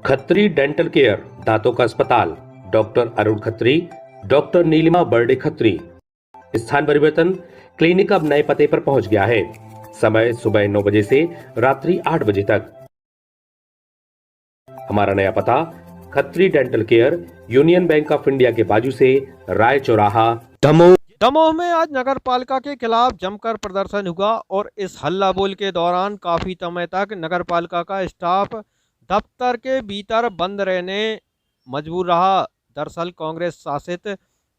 Khatri dental care, दांतों का अस्पताल, डॉक्टर अरुण खत्री, डॉक्टर नीलिमा बर्डे खत्री। स्थान परिवर्तन, क्लिनिक अब नए पते पर पहुंच गया है। समय सुबह 9 बजे से रात्रि 8 बजे तक। हमारा नया पता, Khatri dental care, union bank of India के बाजू से राय चौराहा, दमोह। दमोह में आज नगर पालिका के खिलाफ जमकर प्रदर्शन हुआ और इस हल्ला बोल के दौरान काफी समय तक नगर पालिका का स्टाफ दफ्तर के भीतर बंद रहने मजबूर रहा। दरअसल कांग्रेस शासित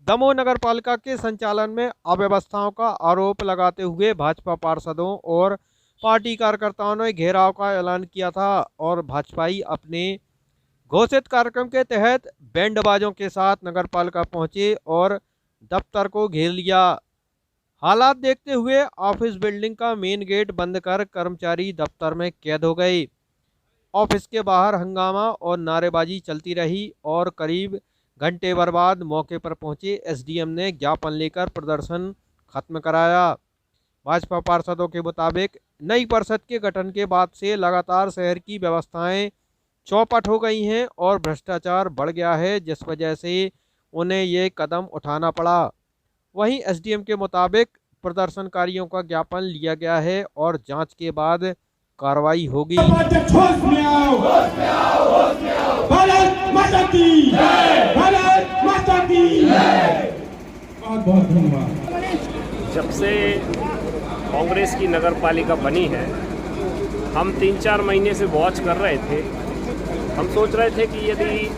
दमोह नगर पालिका के संचालन में अव्यवस्थाओं का आरोप लगाते हुए भाजपा पार्षदों और पार्टी कार्यकर्ताओं ने घेराव का ऐलान किया था और भाजपाई अपने घोषित कार्यक्रम के तहत बैंड बाजों के साथ नगर पालिका पहुंचे और दफ्तर को घेर लिया। हालात देखते हुए ऑफिस बिल्डिंग का मेन गेट बंद कर कर्मचारी दफ्तर में कैद हो गए। ऑफिस के बाहर हंगामा और नारेबाजी चलती रही और करीब घंटे भर बाद मौके पर पहुंचे एसडीएम ने ज्ञापन लेकर प्रदर्शन खत्म कराया। भाजपा पार्षदों के मुताबिक नई परिषद के गठन के बाद से लगातार शहर की व्यवस्थाएं चौपट हो गई हैं और भ्रष्टाचार बढ़ गया है, जिस वजह से उन्हें ये कदम उठाना पड़ा। वहीं एसडीएम के मुताबिक प्रदर्शनकारियों का ज्ञापन लिया गया है और जांच के बाद कार्रवाई होगी। जब से कांग्रेस की नगर पालिका बनी है, हम 3-4 महीने से वॉच कर रहे थे। हम सोच रहे थे कि यदि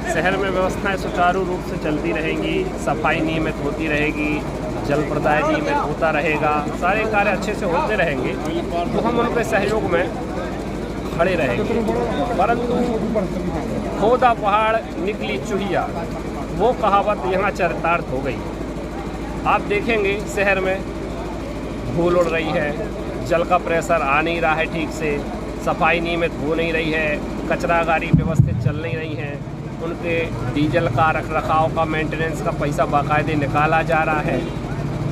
शहर में व्यवस्थाएं सुचारू रूप से चलती रहेंगी, सफाई नियमित होती रहेगी, जल प्रदाय नियमित होता रहेगा, सारे कार्य अच्छे से होते रहेंगे, तो हम उनके सहयोग में खड़े रहेंगे। परंतु खोदा पहाड़ निकली चूहिया, वो कहावत यहाँ चरितार्थ हो गई। आप देखेंगे शहर में धूल उड़ रही है, जल का प्रेशर आ नहीं रहा है ठीक से, सफाई नियमित हो नहीं रही है, कचरा गाड़ी व्यवस्थित चल नहीं रही है, उनके डीजल का रखरखाव का मेंटेनेंस का पैसा बाकायदे निकाला जा रहा है।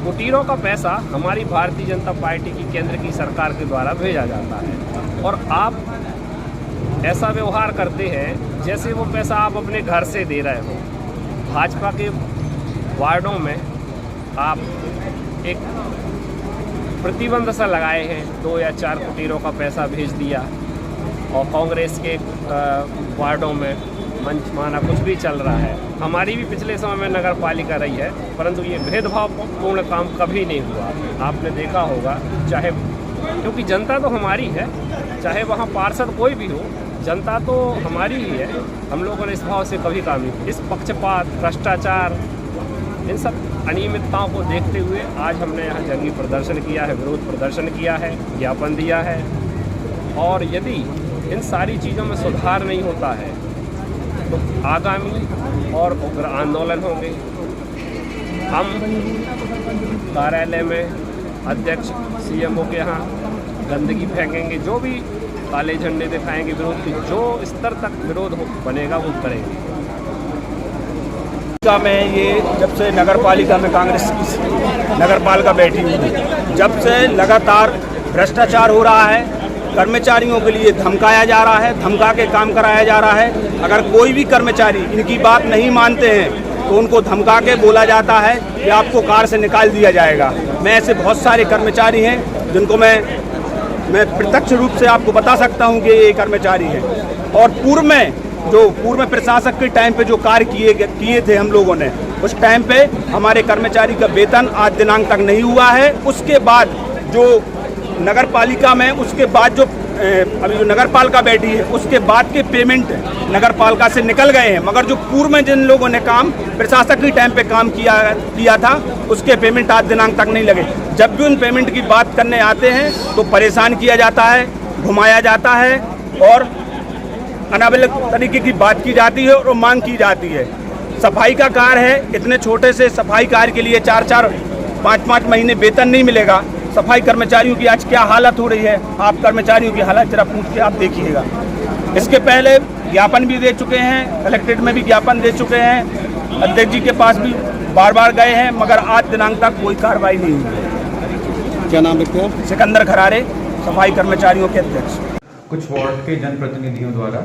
कुटीरों का पैसा हमारी भारतीय जनता पार्टी की केंद्र की सरकार के द्वारा भेजा जाता है और आप ऐसा व्यवहार करते हैं जैसे वो पैसा आप अपने घर से दे रहे हो। भाजपा के वार्डों में आप एक प्रतिबंध सा लगाए हैं, 2 या 4 कुटीरों का पैसा भेज दिया और कांग्रेस के वार्डों में मंच माना कुछ भी चल रहा है। हमारी भी पिछले समय में नगर पालिका रही है, परंतु ये भेदभावपूर्ण काम कभी नहीं हुआ। आपने देखा होगा, चाहे क्योंकि जनता तो हमारी है, चाहे वहाँ पार्षद कोई भी हो, जनता तो हमारी ही है। हम लोगों ने इस भाव से कभी काम नहीं। इस पक्षपात, भ्रष्टाचार, इन सब अनियमितताओं को देखते हुए आज हमने यहाँ जंगी प्रदर्शन किया है, विरोध प्रदर्शन किया है, ज्ञापन दिया है। और यदि इन सारी चीज़ों में सुधार नहीं होता है तो आगामी और उग्र आंदोलन होंगे। हम कार्यालय में अध्यक्ष सीएमओ के यहाँ गंदगी फेंकेंगे, जो भी काले झंडे दिखाएंगे विरोध की, जो स्तर तक विरोध बनेगा वो करेंगे। में ये जब से नगर पालिका में कांग्रेस की नगर पालिका बैठी हुई है, जब से लगातार भ्रष्टाचार हो रहा है, कर्मचारियों के लिए धमकाया जा रहा है, धमका के काम कराया जा रहा है। अगर कोई भी कर्मचारी इनकी बात नहीं मानते हैं तो उनको धमका के बोला जाता है कि आपको कार से निकाल दिया जाएगा। मैं ऐसे बहुत सारे कर्मचारी हैं जिनको मैं प्रत्यक्ष रूप से आपको बता सकता हूं कि ये कर्मचारी हैं। और पूर्व में प्रशासक के टाइम पे जो कार्य किए थे हम लोगों ने, उस टाइम पे हमारे कर्मचारी का वेतन आज दिनांक तक नहीं हुआ है। उसके बाद जो नगर पालिका में उसके बाद जो अभी जो नगर पालिका बैठी है उसके बाद के पेमेंट नगर पालिका से निकल गए हैं, मगर जो पूर्व में जिन लोगों ने काम प्रशासक के टाइम पे काम किया था उसके पेमेंट आज दिनांक तक नहीं लगे। जब भी उन पेमेंट की बात करने आते हैं तो परेशान किया जाता है, घुमाया जाता है और अनावश्यक तरीके की बात की जाती है और मांग की जाती है। सफाई का कार्य है, इतने छोटे से सफाई कार्य के लिए 4-4, 5-5 महीने वेतन नहीं मिलेगा। सफाई कर्मचारियों की आज क्या हालत हो रही है, आप कर्मचारियों की हालत जरा पूछ के आप देखिएगा। इसके पहले ज्ञापन भी दे चुके हैं, कलेक्ट्रेट में भी ज्ञापन दे चुके हैं, अध्यक्ष जी के पास भी बार गए हैं, मगर आज दिनांक तक कोई कार्रवाई नहीं हुई। क्या नाम लिखते हैं? सिकंदर खरारे, सफाई कर्मचारियों के अध्यक्ष। कुछ वार्ड के जनप्रतिनिधियों द्वारा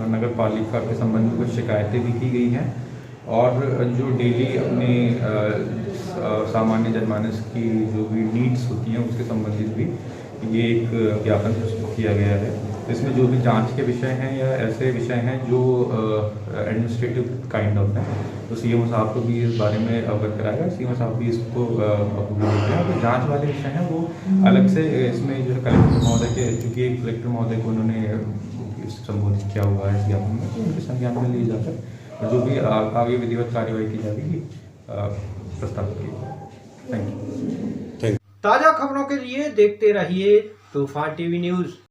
नगर पालिका के संबंध में कुछ शिकायतें भी की गई हैं और जो डेली अपने सामान्य जनमानस की जो भी नीड्स होती हैं उसके संबंधित भी ये एक ज्ञापन प्रस्तुत किया गया है। इसमें जो भी जांच के विषय हैं या ऐसे विषय हैं जो एडमिनिस्ट्रेटिव काइंड ऑफ हैं, तो सीएमओ साहब को भी इस बारे में अवगत कराएगा। सीएमओ साहब भी इसको अप्रूव करते हैं। तो जांच वाले विषय हैं वो अलग से इसमें जो है कलेक्टर महोदय के, चूँकि कलेक्टर महोदय को उन्होंने संबोधित किया हुआ है ज्ञापन में, तो उनके संज्ञान में लिए जाकर और जो भी आगे विधिवत कार्यवाही की जाएगी प्रस्तावित की। Thank you. ताज़ा खबरों के लिए देखते रहिए तूफान टीवी न्यूज़।